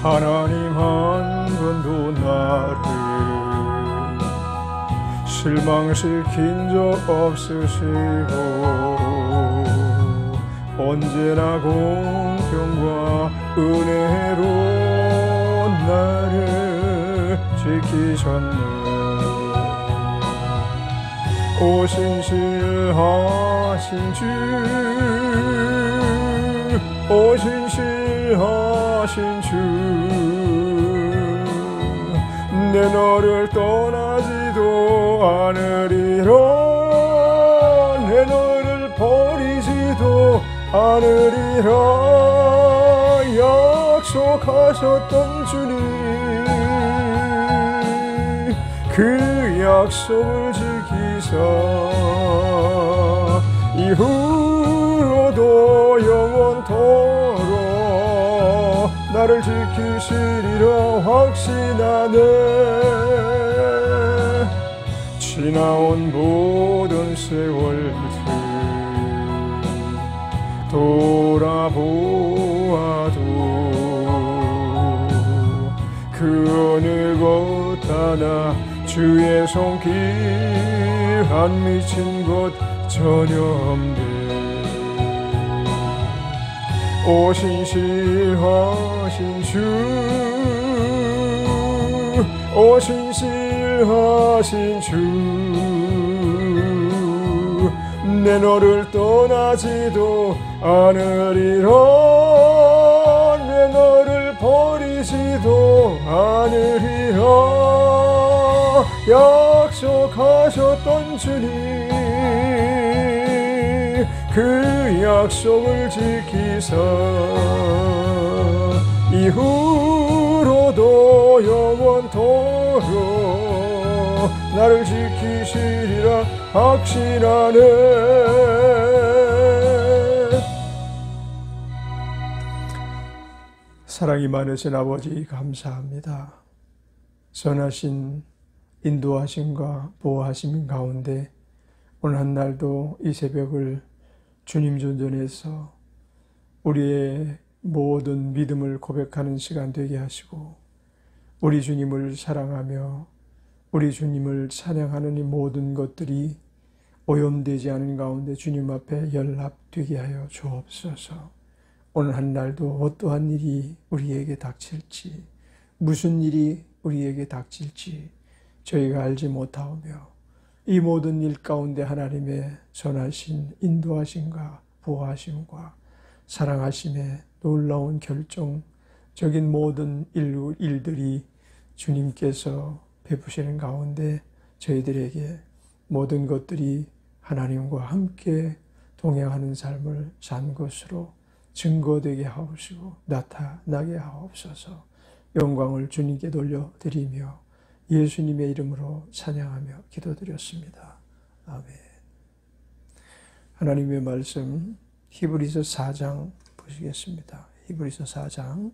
하나님 한 번도 나를 실망시킨 적 없으시고 언제나 공평과 은혜로 나를 지키셨네. 오 신실하신 주, 오 신실하신 주, 내 너를 떠나지도 않으리라. 내 너를 버리지도 않으리라. 약속하셨던 주님, 그 약속을 지키사 이후로도 영원토록 나를 지키시리라 확신하네. 지나온 모든 세월들 돌아보아도 그 어느 것 하나 주의 손길 안 미친 것 전혀 없네. 오 신실하신 주, 오 신실하신 주, 내 너를 떠나지도 않으리라. 내 너를 버리지도 않으리라. 약속하셨던 주님, 그 약속을 지키사 이후로도 영원토록 나를 지키시리라 확신하네. 사랑이 많으신 아버지 감사합니다. 선하신 인도하심과 보호하심 가운데 오늘 한 날도 이 새벽을 주님 존전에서 우리의 모든 믿음을 고백하는 시간 되게 하시고 우리 주님을 사랑하며 우리 주님을 찬양하는 이 모든 것들이 오염되지 않은 가운데 주님 앞에 연합되게 하여 주옵소서. 오늘 한 날도 어떠한 일이 우리에게 닥칠지, 무슨 일이 우리에게 닥칠지 저희가 알지 못하오며 이 모든 일 가운데 하나님의 선하신 인도하심과 보호하심과 사랑하심의 놀라운 결정적인 모든 일들이 주님께서 베푸시는 가운데 저희들에게 모든 것들이 하나님과 함께 동행하는 삶을 산 것으로 증거되게 하옵시고 나타나게 하옵소서. 영광을 주님께 돌려드리며 예수님의 이름으로 찬양하며 기도드렸습니다. 아멘. 하나님의 말씀 히브리서 4장 보시겠습니다. 히브리서 4장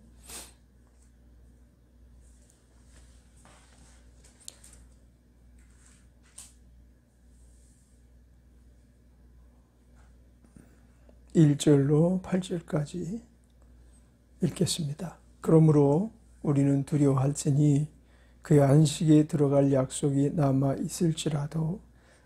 1절로 8절까지 읽겠습니다. 그러므로 우리는 두려워할지니 그의 안식에 들어갈 약속이 남아 있을지라도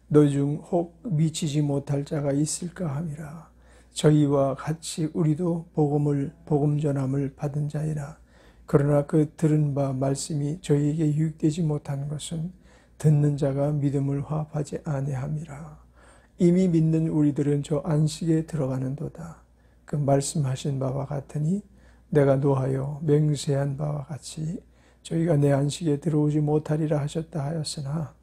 너희 중 혹 미치지 못할 자가 있을까 함이라. 저희와 같이 우리도 복음 전함을 받은 자이라. 그러나 그 들은 바 말씀이 저희에게 유익되지 못한 것은 듣는 자가 믿음을 화합하지 아니함이라. 이미 믿는 우리들은 저 안식에 들어가는도다. 그 말씀하신 바와 같으니 내가 노하여 맹세한 바와 같이 저희가 내 안식에 들어오지 못하리라 하셨다 하였으나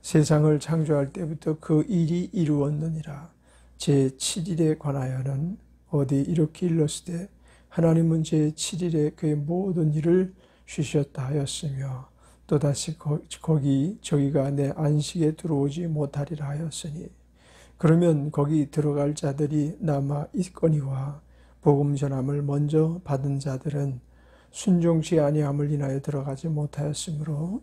세상을 창조할 때부터 그 일이 이루었느니라. 제7일에 관하여는 어디 이렇게 일렀으되 하나님은 제7일에 그의 모든 일을 쉬셨다 하였으며 또다시 거기 저희가 내 안식에 들어오지 못하리라 하였으니 그러면 거기 들어갈 자들이 남아 있거니와 복음 전함을 먼저 받은 자들은 순종치 아니함을 인하여 들어가지 못하였으므로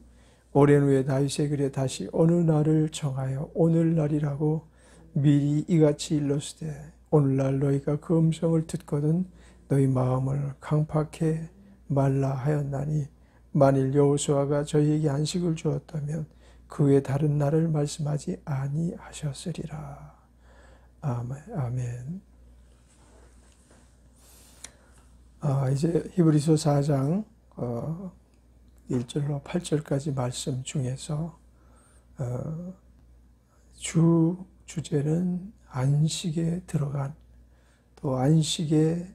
오랜 후에 다윗의 글에 다시 어느 날을 정하여 오늘날이라고 미리 이같이 일렀으되 오늘날 너희가 그 음성을 듣거든 너희 마음을 강팍해 말라 하였나니 만일 여호수아가 저희에게 안식을 주었다면 그 외 다른 날을 말씀하지 아니하셨으리라. 아멘. 이제 히브리서 4장 1절로 8절까지 말씀 중에서 주제는 안식에 들어간, 또 안식에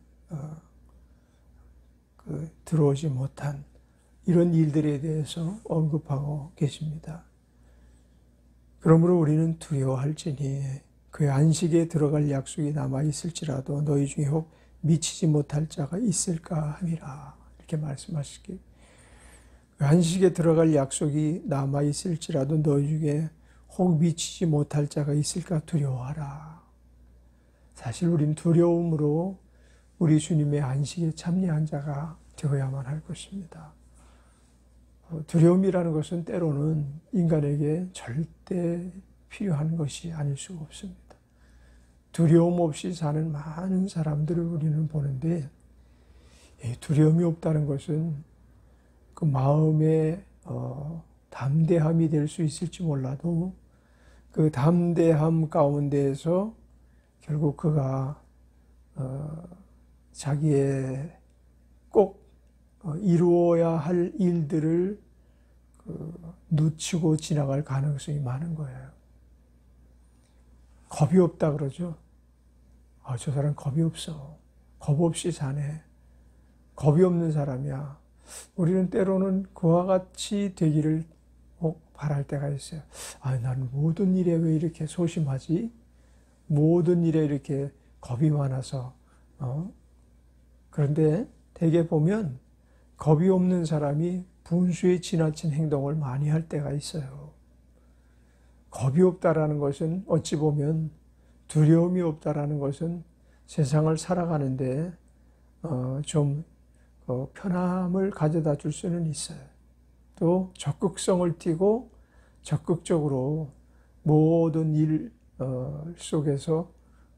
들어오지 못한 이런 일들에 대해서 언급하고 계십니다. 그러므로 우리는 두려워할지니 그 안식에 들어갈 약속이 남아있을지라도 너희 중에 혹 미치지 못할 자가 있을까 함이라. 이렇게 말씀하시길. 그 안식에 들어갈 약속이 남아있을지라도 너희 중에 혹 미치지 못할 자가 있을까 두려워하라. 사실 우린 두려움으로 우리 주님의 안식에 참여한 자가 되어야만 할 것입니다. 두려움이라는 것은 때로는 인간에게 절대 필요한 것이 아닐 수가 없습니다. 두려움 없이 사는 많은 사람들을 우리는 보는데, 두려움이 없다는 것은 그 마음의 담대함이 될 수 있을지 몰라도 그 담대함 가운데에서 결국 그가 자기의 꼭 이루어야 할 일들을 놓치고 지나갈 가능성이 많은 거예요. 겁이 없다 그러죠. 저 사람 겁이 없어. 겁 없이 사네. 겁이 없는 사람이야. 우리는 때로는 그와 같이 되기를 바랄 때가 있어요. 나는 모든 일에 왜 이렇게 소심하지? 모든 일에 이렇게 겁이 많아서. 그런데 대개 보면 겁이 없는 사람이 분수에 지나친 행동을 많이 할 때가 있어요. 겁이 없다라는 것은 어찌 보면 두려움이 없다라는 것은 세상을 살아가는데 좀 편함을 가져다 줄 수는 있어요. 또 적극성을 띠고 적극적으로 모든 일 속에서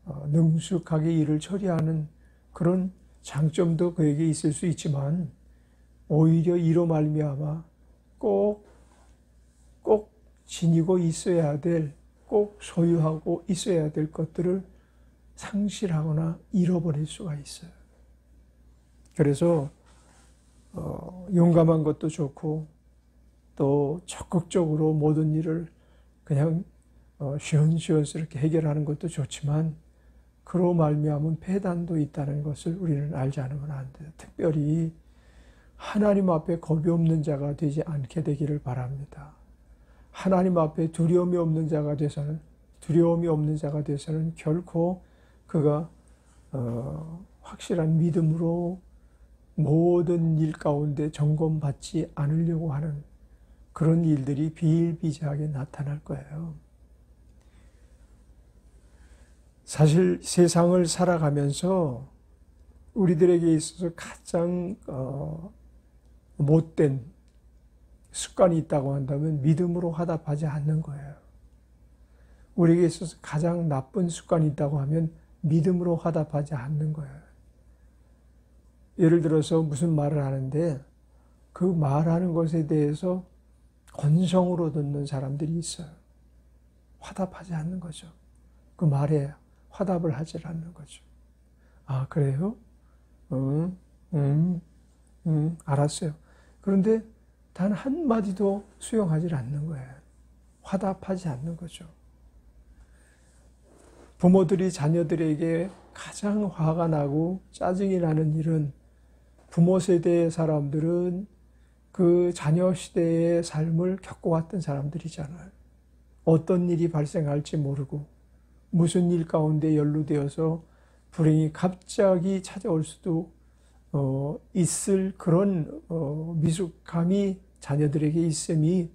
능숙하게 일을 처리하는 그런 장점도 그에게 있을 수 있지만 오히려 이로 말미암아 꼭 지니고 있어야 될, 꼭 소유하고 있어야 될 것들을 상실하거나 잃어버릴 수가 있어요. 그래서 용감한 것도 좋고 또 적극적으로 모든 일을 그냥 시원시원스럽게 해결하는 것도 좋지만 그로 말미암은 배단도 있다는 것을 우리는 알지 않으면 안 돼요. 특별히 하나님 앞에 겁이 없는 자가 되지 않게 되기를 바랍니다. 하나님 앞에 두려움이 없는 자가 돼서는 결코 그가 확실한 믿음으로 모든 일 가운데 점검받지 않으려고 하는 그런 일들이 비일비재하게 나타날 거예요. 사실 세상을 살아가면서 우리들에게 있어서 가장 못된 습관이 있다고 한다면 믿음으로 화답하지 않는 거예요. 우리에게 있어서 가장 나쁜 습관이 있다고 하면 믿음으로 화답하지 않는 거예요. 예를 들어서 무슨 말을 하는데 그 말하는 것에 대해서 건성으로 듣는 사람들이 있어요. 화답하지 않는 거죠. 그 말에 화답을 하지 않는 거죠. 그래요? 알았어요. 그런데 단 한마디도 수용하지 않는 거예요. 화답하지 않는 거죠. 부모들이 자녀들에게 가장 화가 나고 짜증이 나는 일은 부모 세대의 사람들은 그 자녀 시대의 삶을 겪어왔던 사람들이잖아요. 어떤 일이 발생할지 모르고 무슨 일 가운데 연루되어서 불행이 갑자기 찾아올 수도 있을 그런 미숙함이 자녀들에게 있음이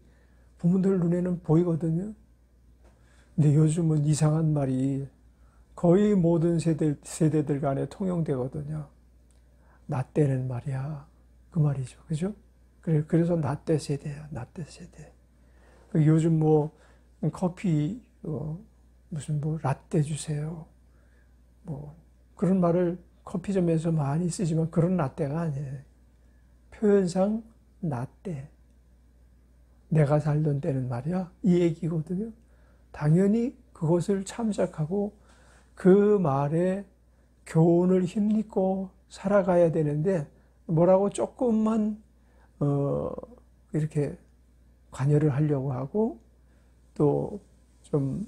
부모들 눈에는 보이거든요. 근데 요즘은 이상한 말이 거의 모든 세대들 간에 통용되거든요. 나 때는 말이야. 그 말이죠. 그죠? 그래서 나 때 세대야. 나 때 세대. 요즘 커피, 무슨 라떼 주세요. 그런 말을 커피점에서 많이 쓰지만 그런 라떼가 아니에요. 표현상 나 때, 내가 살던 때는 말이야, 이 얘기거든요. 당연히 그것을 참작하고 그 말에 교훈을 힘입고 살아가야 되는데 뭐라고 조금만 이렇게 관여를 하려고 하고 또 좀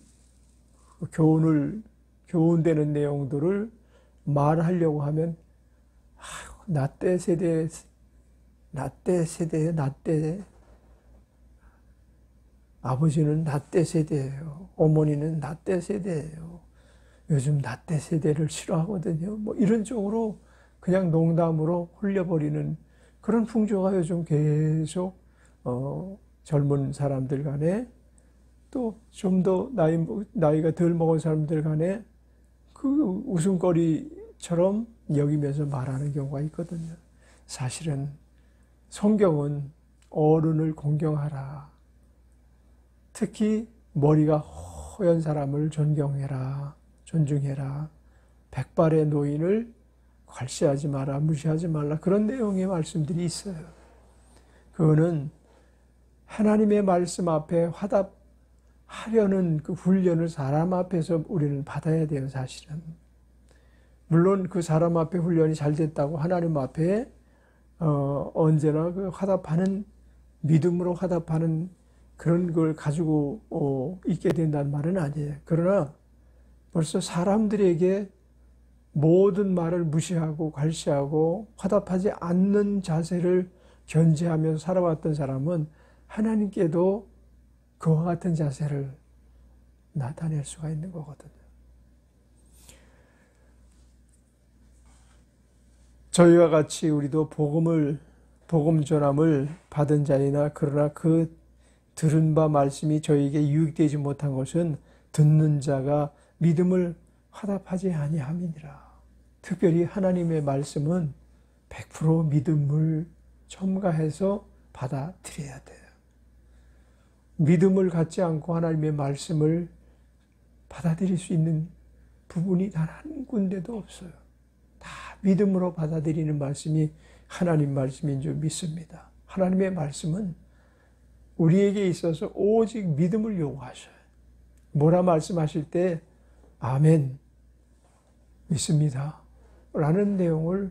교훈되는 내용들을 말하려고 하면 나 때 세대, 아버지는 나 때 세대예요. 어머니는 나 때 세대예요. 요즘 나 때 세대를 싫어하거든요. 뭐 이런 쪽으로 그냥 농담으로 흘려버리는 그런 풍조가 요즘 계속 젊은 사람들 간에 또 좀 더 나이가 덜 먹은 사람들 간에 그 웃음거리처럼 여기면서 말하는 경우가 있거든요. 사실은 성경은 어른을 공경하라. 특히 머리가 허연 사람을 존중해라. 백발의 노인을 괄시하지 마라, 무시하지 말라. 그런 내용의 말씀들이 있어요. 그거는 하나님의 말씀 앞에 화답하려는 그 훈련을 사람 앞에서 우리는 받아야 돼요, 사실은. 물론 그 사람 앞에 훈련이 잘 됐다고 하나님 앞에 언제나 그 믿음으로 화답하는 그런 걸 가지고 있게 된다는 말은 아니에요. 그러나 벌써 사람들에게 모든 말을 무시하고 괄시하고 화답하지 않는 자세를 견지하면서 살아왔던 사람은 하나님께도 그와 같은 자세를 나타낼 수가 있는 거거든요. 저희와 같이 우리도 복음 전함을 받은 자이나 그러나 그 들은 바 말씀이 저에게 유익되지 못한 것은 듣는 자가 믿음을 화답하지 아니함이니라. 특별히 하나님의 말씀은 100% 믿음을 첨가해서 받아들여야 돼요. 믿음을 갖지 않고 하나님의 말씀을 받아들일 수 있는 부분이 단 한 군데도 없어요. 다 믿음으로 받아들이는 말씀이 하나님 말씀인 줄 믿습니다. 하나님의 말씀은 우리에게 있어서 오직 믿음을 요구하셔요. 뭐라 말씀하실 때 아멘, 믿습니다 라는 내용을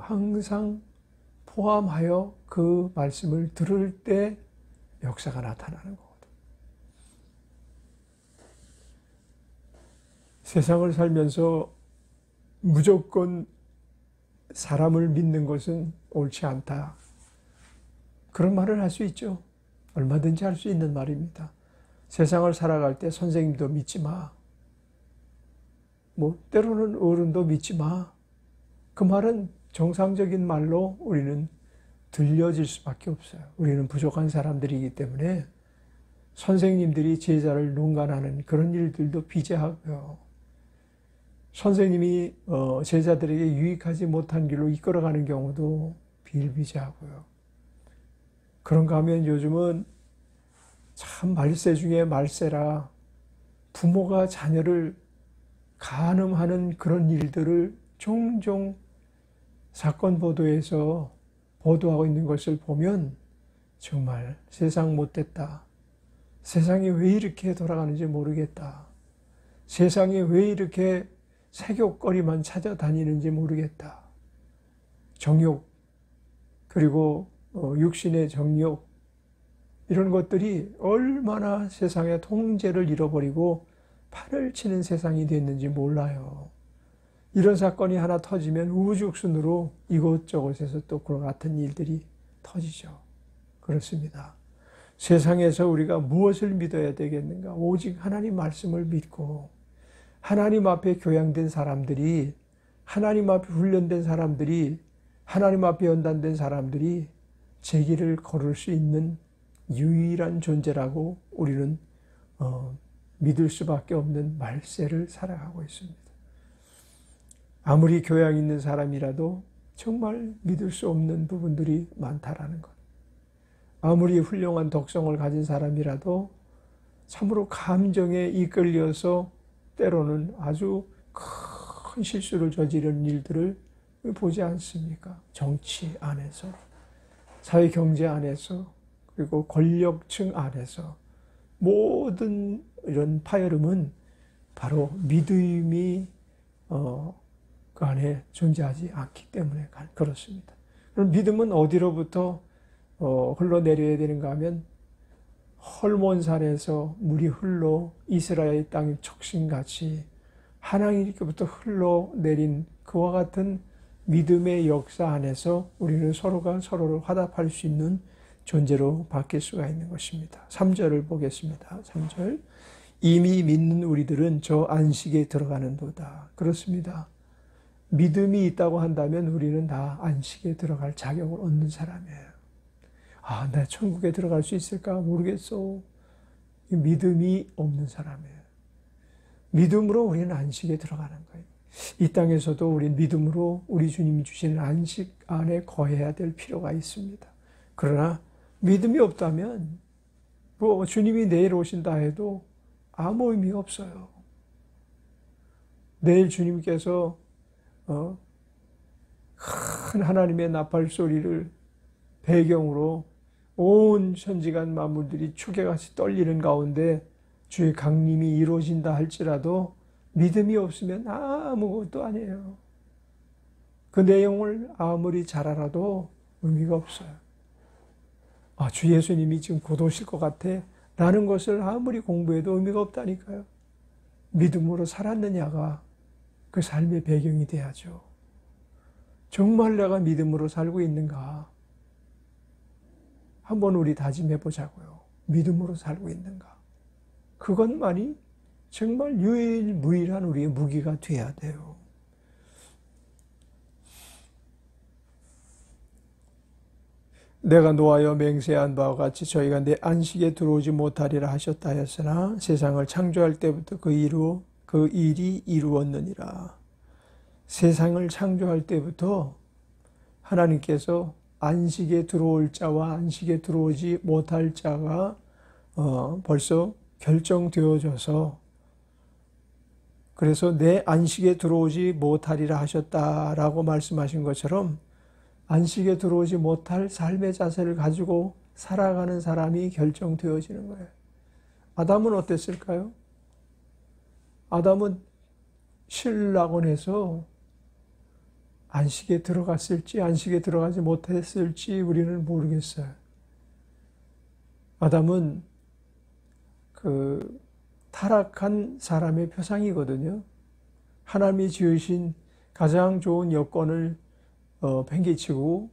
항상 포함하여 그 말씀을 들을 때 역사가 나타나는 거거든요. 세상을 살면서 무조건 사람을 믿는 것은 옳지 않다. 그런 말을 할 수 있죠. 얼마든지 할 수 있는 말입니다. 세상을 살아갈 때 선생님도 믿지 마. 때로는 어른도 믿지 마. 그 말은 정상적인 말로 우리는 들려질 수밖에 없어요. 우리는 부족한 사람들이기 때문에 선생님들이 제자를 농간하는 그런 일들도 비제하고요. 선생님이 제자들에게 유익하지 못한 길로 이끌어가는 경우도 비일비재하고요. 그런가 하면 요즘은 참 말세 중에 말세라 부모가 자녀를 간음하는 그런 일들을 종종 사건 보도에서 보도하고 있는 것을 보면 정말 세상 못됐다. 세상이 왜 이렇게 돌아가는지 모르겠다. 세상이 왜 이렇게 색욕거리만 찾아다니는지 모르겠다. 정욕, 그리고 육신의 정욕, 이런 것들이 얼마나 세상의 통제를 잃어버리고 판을 치는 세상이 됐는지 몰라요. 이런 사건이 하나 터지면 우후죽순으로 이곳저곳에서 또 그와 같은 일들이 터지죠. 그렇습니다. 세상에서 우리가 무엇을 믿어야 되겠는가? 오직 하나님 말씀을 믿고 하나님 앞에 교양된 사람들이, 하나님 앞에 훈련된 사람들이, 하나님 앞에 연단된 사람들이 제 길을 걸을 수 있는 유일한 존재라고 우리는 믿을 수밖에 없는 말세를 살아가고 있습니다. 아무리 교양 있는 사람이라도 정말 믿을 수 없는 부분들이 많다라는 것. 아무리 훌륭한 독성을 가진 사람이라도 참으로 감정에 이끌려서 때로는 아주 큰 실수를 저지르는 일들을 보지 않습니까? 정치 안에서, 사회 경제 안에서, 그리고 권력층 안에서 모든 이런 파열음은 바로 믿음이 그 안에 존재하지 않기 때문에 그렇습니다. 그럼 믿음은 어디로부터 흘러내려야 되는가 하면 헐몬산에서 물이 흘러 이스라엘 땅의 척신같이 하나님께부터 흘러내린 그와 같은 믿음의 역사 안에서 우리는 서로가 서로를 화답할 수 있는 존재로 바뀔 수가 있는 것입니다. 3절을 보겠습니다. 3절. 이미 믿는 우리들은 저 안식에 들어가는도다. 그렇습니다. 믿음이 있다고 한다면 우리는 다 안식에 들어갈 자격을 얻는 사람이에요. 아, 나 천국에 들어갈 수 있을까 모르겠어. 믿음이 없는 사람이에요. 믿음으로 우리는 안식에 들어가는 거예요. 이 땅에서도 우리 믿음으로 우리 주님이 주시는 안식 안에 거해야 될 필요가 있습니다. 그러나 믿음이 없다면 뭐 주님이 내일 오신다 해도 아무 의미가 없어요. 내일 주님께서 큰 하나님의 나팔 소리를 배경으로 온 천지간 만물들이 축에같이 떨리는 가운데 주의 강림이 이루어진다 할지라도 믿음이 없으면 아무것도 아니에요. 그 내용을 아무리 잘 알아도 의미가 없어요. 아, 주 예수님이 지금 곧 오실 것 같아 라는 것을 아무리 공부해도 의미가 없다니까요. 믿음으로 살았느냐가 그 삶의 배경이 돼야죠. 정말 내가 믿음으로 살고 있는가? 한번 우리 다짐해 보자고요. 믿음으로 살고 있는가? 그것만이 정말 유일무이한 우리의 무기가 돼야 돼요. 내가 노하여 맹세한 바와 같이 저희가 내 안식에 들어오지 못하리라 하셨다 하였으나 세상을 창조할 때부터 그 일이 이루었느니라. 세상을 창조할 때부터 하나님께서 안식에 들어올 자와 안식에 들어오지 못할 자가 벌써 결정되어져서, 그래서 내 안식에 들어오지 못하리라 하셨다라고 말씀하신 것처럼 안식에 들어오지 못할 삶의 자세를 가지고 살아가는 사람이 결정되어지는 거예요. 아담은 어땠을까요? 아담은 신라곤에서 안식에 들어갔을지 안식에 들어가지 못했을지 우리는 모르겠어요. 아담은 그 타락한 사람의 표상이거든요. 하나님이 지으신 가장 좋은 여건을 팽개치고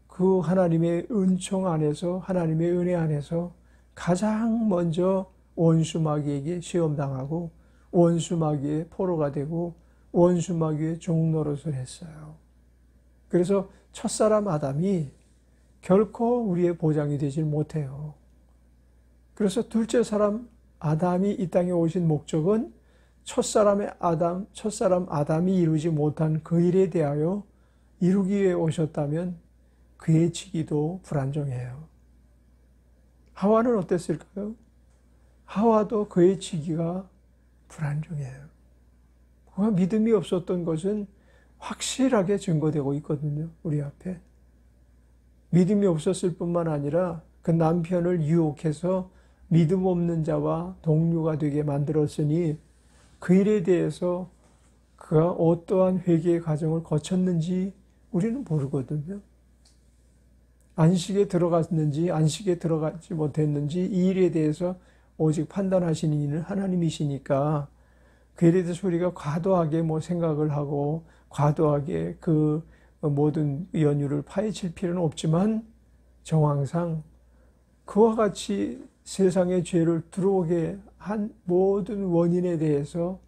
그 하나님의 은총 안에서, 하나님의 은혜 안에서 가장 먼저 원수 마귀에게 시험당하고 원수 마귀의 포로가 되고 원수 마귀의 종노릇을 했어요. 그래서 첫사람 아담이 결코 우리의 보장이 되질 못해요. 그래서 둘째 사람 아담이 이 땅에 오신 목적은 첫사람 아담이 이루지 못한 그 일에 대하여 이루기 위해 오셨다면 그의 지기도 불안정해요. 하와는 어땠을까요? 하와도 그의 지기가 불안정해요. 그가 믿음이 없었던 것은 확실하게 증거되고 있거든요. 우리 앞에. 믿음이 없었을 뿐만 아니라 그 남편을 유혹해서 믿음 없는 자와 동류가 되게 만들었으니 그 일에 대해서 그가 어떠한 회개의 과정을 거쳤는지 우리는 모르거든요. 안식에 들어갔는지 안식에 들어가지 못했는지 이 일에 대해서 오직 판단하시는 이는 하나님이시니까 그 일에 대해서 우리가 과도하게 생각을 하고 과도하게 그 모든 연유를 파헤칠 필요는 없지만 정황상 그와 같이 세상에 죄를 들어오게 한 모든 원인에 대해서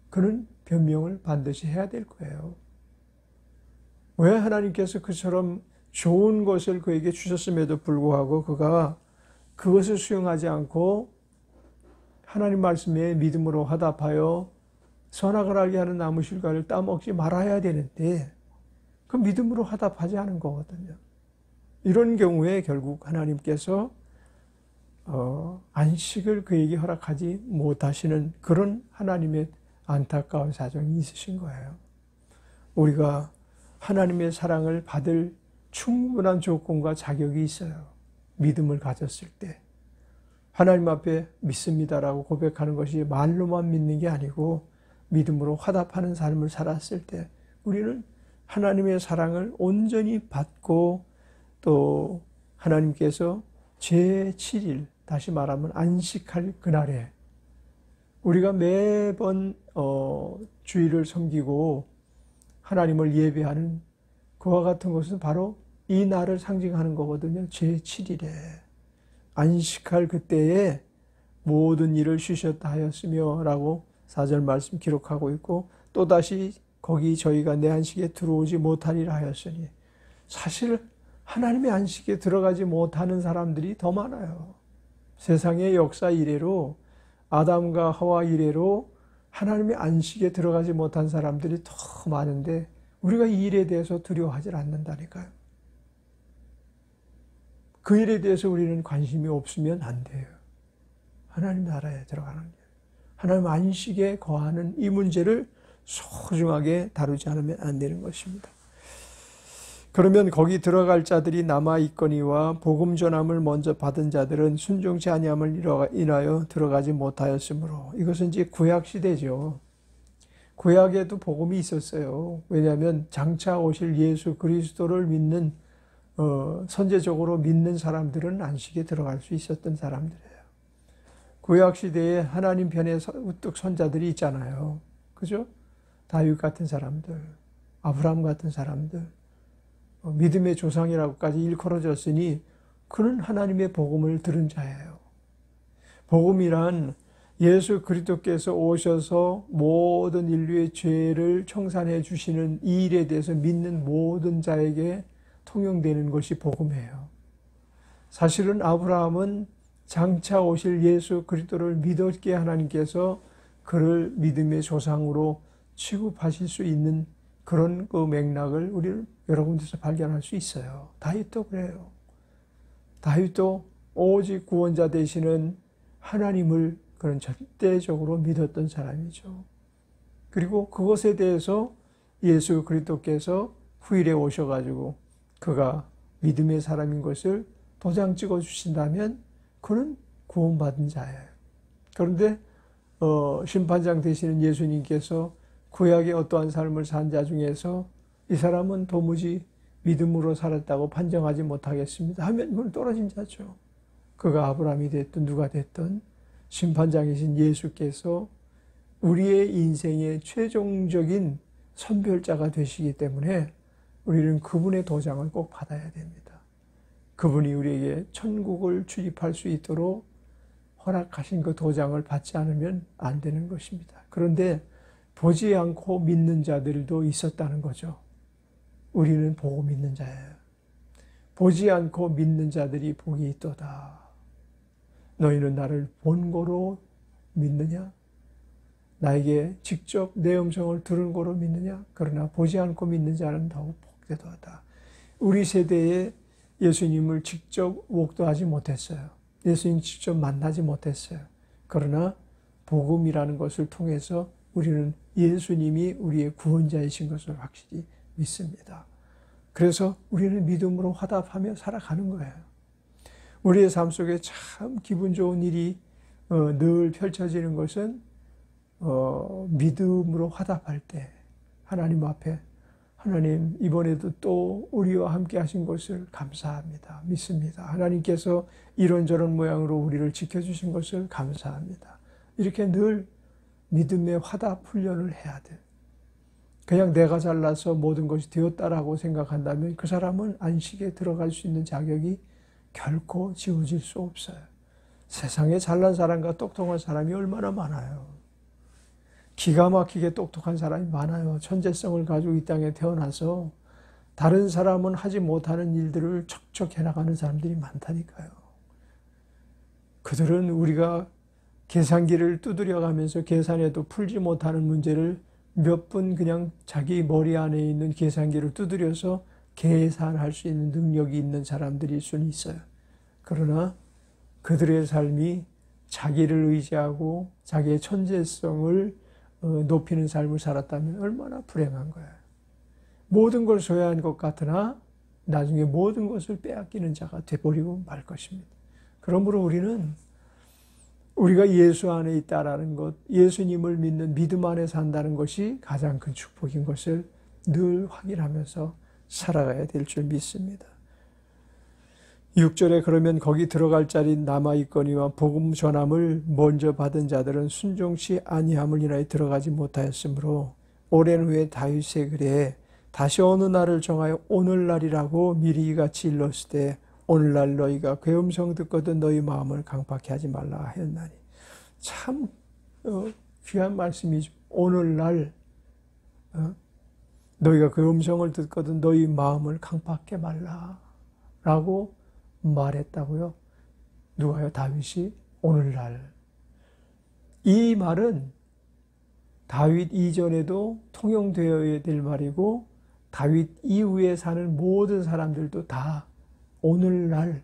그는 변명을 반드시 해야 될 거예요. 왜 하나님께서 그처럼 좋은 것을 그에게 주셨음에도 불구하고 그가 그것을 수용하지 않고 하나님 말씀에 믿음으로 화답하여 선악을 알게 하는 나무 실과를 따먹지 말아야 되는데 그 믿음으로 화답하지 않은 거거든요. 이런 경우에 결국 하나님께서 안식을 그에게 허락하지 못하시는 그런 하나님의 안타까운 사정이 있으신 거예요. 우리가 하나님의 사랑을 받을 충분한 조건과 자격이 있어요. 믿음을 가졌을 때. 하나님 앞에 믿습니다라고 고백하는 것이 말로만 믿는 게 아니고 믿음으로 화답하는 삶을 살았을 때 우리는 하나님의 사랑을 온전히 받고 또 하나님께서 제7일, 다시 말하면 안식할 그날에 우리가 매번 주일을 섬기고 하나님을 예배하는 그와 같은 것은 바로 이 날을 상징하는 거거든요. 제7일에 안식할 그때에 모든 일을 쉬셨다 하였으며 라고 4절 말씀 기록하고 있고 또다시 거기 저희가 내 안식에 들어오지 못하리라 하였으니 사실 하나님의 안식에 들어가지 못하는 사람들이 더 많아요. 세상의 역사 이래로 아담과 하와 이래로 하나님의 안식에 들어가지 못한 사람들이 더 많은데 우리가 이 일에 대해서 두려워하지 않는다니까요. 그 일에 대해서 우리는 관심이 없으면 안 돼요. 하나님 나라에 들어가는 일. 하나님 안식에 거하는 이 문제를 소중하게 다루지 않으면 안 되는 것입니다. 그러면 거기 들어갈 자들이 남아있거니와 복음 전함을 먼저 받은 자들은 순종치 아니함을 인하여 들어가지 못하였으므로 이것은 이제 구약 시대죠. 구약에도 복음이 있었어요. 왜냐하면 장차 오실 예수 그리스도를 믿는 선제적으로 믿는 사람들은 안식에 들어갈 수 있었던 사람들이에요. 구약 시대에 하나님 편에 우뚝 선 자들이 있잖아요. 그죠? 다윗 같은 사람들, 아브라함 같은 사람들, 믿음의 조상이라고까지 일컬어졌으니 그는 하나님의 복음을 들은 자예요. 복음이란 예수 그리스도께서 오셔서 모든 인류의 죄를 청산해 주시는 이 일에 대해서 믿는 모든 자에게 통용되는 것이 복음이에요. 사실은 아브라함은 장차 오실 예수 그리스도를 믿었기에 하나님께서 그를 믿음의 조상으로 취급하실 수 있는 그런 그 맥락을 우리는 여러 군데서 발견할 수 있어요. 다윗도 그래요. 다윗도 오직 구원자 되시는 하나님을 그런 절대적으로 믿었던 사람이죠. 그리고 그것에 대해서 예수 그리스도께서 후일에 오셔가지고 그가 믿음의 사람인 것을 도장 찍어 주신다면 그는 구원받은 자예요. 그런데 심판장 되시는 예수님께서 구약의 어떠한 삶을 산 자 중에서 이 사람은 도무지 믿음으로 살았다고 판정하지 못하겠습니다 하면 그건 떨어진 자죠. 그가 아브라함이 됐든 누가 됐든 심판장이신 예수께서 우리의 인생의 최종적인 선별자가 되시기 때문에 우리는 그분의 도장을 꼭 받아야 됩니다. 그분이 우리에게 천국을 출입할 수 있도록 허락하신 그 도장을 받지 않으면 안 되는 것입니다. 그런데 보지 않고 믿는 자들도 있었다는 거죠. 우리는 보고 믿는 자예요. 보지 않고 믿는 자들이 복이 있도다. 너희는 나를 본고로 믿느냐? 나에게 직접 내 음성을 들은 고로 믿느냐? 그러나 보지 않고 믿는 자는 더욱 복되도다. 우리 세대에 예수님을 직접 목도하지 못했어요. 예수님 직접 만나지 못했어요. 그러나 복음이라는 것을 통해서 우리는 예수님이 우리의 구원자이신 것을 확실히 믿습니다. 그래서 우리는 믿음으로 화답하며 살아가는 거예요. 우리의 삶 속에 참 기분 좋은 일이 늘 펼쳐지는 것은 믿음으로 화답할 때 하나님 앞에 하나님 이번에도 또 우리와 함께 하신 것을 감사합니다. 믿습니다. 하나님께서 이런저런 모양으로 우리를 지켜주신 것을 감사합니다. 이렇게 늘 믿음의 화답 훈련을 해야 돼. 그냥 내가 잘나서 모든 것이 되었다라고 생각한다면 그 사람은 안식에 들어갈 수 있는 자격이 결코 지워질 수 없어요. 세상에 잘난 사람과 똑똑한 사람이 얼마나 많아요. 기가 막히게 똑똑한 사람이 많아요. 천재성을 가지고 이 땅에 태어나서 다른 사람은 하지 못하는 일들을 척척 해나가는 사람들이 많다니까요. 그들은 우리가 계산기를 두드려가면서 계산해도 풀지 못하는 문제를 몇 분 그냥 자기 머리 안에 있는 계산기를 두드려서 계산할 수 있는 능력이 있는 사람들일 수는 있어요. 그러나 그들의 삶이 자기를 의지하고 자기의 천재성을 높이는 삶을 살았다면 얼마나 불행한 거예요. 모든 걸 소유한 것 같으나 나중에 모든 것을 빼앗기는 자가 되버리고 말 것입니다. 그러므로 우리는 우리가 예수 안에 있다라는 것, 예수님을 믿는 믿음 안에 산다는 것이 가장 큰 축복인 것을 늘 확인하면서 살아가야 될 줄 믿습니다. 6절에 그러면 거기 들어갈 자리 남아있거니와 복음 전함을 먼저 받은 자들은 순종치 아니함을 인하여 들어가지 못하였으므로 오랜 후에 다윗의 글에 다시 어느 날을 정하여 오늘날이라고 미리 이같이 일렀을 때 오늘날 너희가 그 음성 듣거든 너희 마음을 강팍해 하지 말라 하였나니. 참 귀한 말씀이죠. 오늘날 너희가 그 음성을 듣거든 너희 마음을 강팍해 말라 라고 말했다고요. 누가요? 다윗이 오늘날. 이 말은 다윗 이전에도 통용되어야 될 말이고 다윗 이후에 사는 모든 사람들도 다 오늘날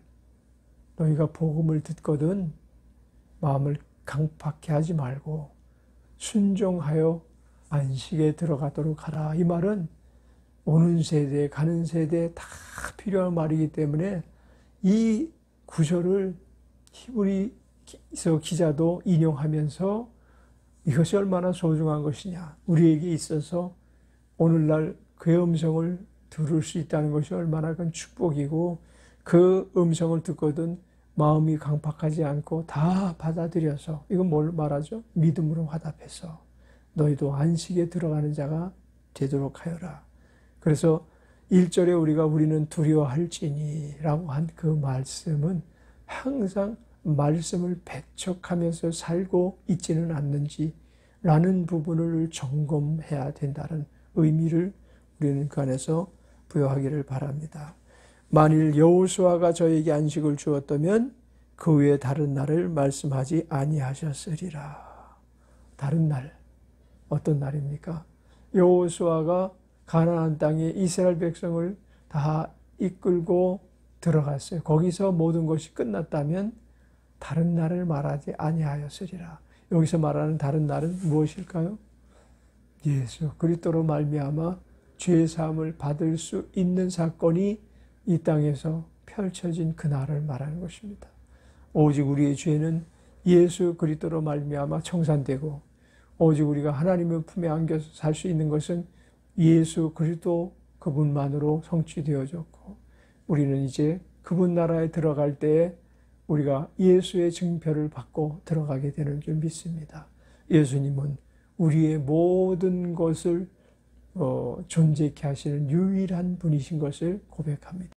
너희가 복음을 듣거든 마음을 강팍해 하지 말고 순종하여 안식에 들어가도록 하라. 이 말은 오는 세대, 가는 세대에 다 필요한 말이기 때문에 이 구절을 히브리서 기자도 인용하면서 이것이 얼마나 소중한 것이냐. 우리에게 있어서 오늘날 그의 음성을 들을 수 있다는 것이 얼마나 큰 축복이고 그 음성을 듣거든 마음이 강팍하지 않고 다 받아들여서 이건 뭘 말하죠? 믿음으로 화답해서 너희도 안식에 들어가는 자가 되도록 하여라. 그래서 1절에 우리는 두려워할지니 라고 한 그 말씀은 항상 말씀을 배척하면서 살고 있지는 않는지 라는 부분을 점검해야 된다는 의미를 우리는 그 안에서 부여하기를 바랍니다. 만일 여호수아가 저에게 안식을 주었다면 그 외에 다른 날을 말씀하지 아니하셨으리라. 다른 날, 어떤 날입니까? 여호수아가 가나안 땅에 이스라엘 백성을 다 이끌고 들어갔어요. 거기서 모든 것이 끝났다면 다른 날을 말하지 아니하였으리라. 여기서 말하는 다른 날은 무엇일까요? 예수 그리스도로 말미암아 죄 사함을 받을 수 있는 사건이 이 땅에서 펼쳐진 그날을 말하는 것입니다. 오직 우리의 죄는 예수 그리스도로 말미암아 청산되고 오직 우리가 하나님의 품에 안겨서 살 수 있는 것은 예수 그리스도 그분만으로 성취되어졌고 우리는 이제 그분 나라에 들어갈 때에 우리가 예수의 증표를 받고 들어가게 되는 줄 믿습니다. 예수님은 우리의 모든 것을 존재케 하시는 유일한 분이신 것을 고백합니다.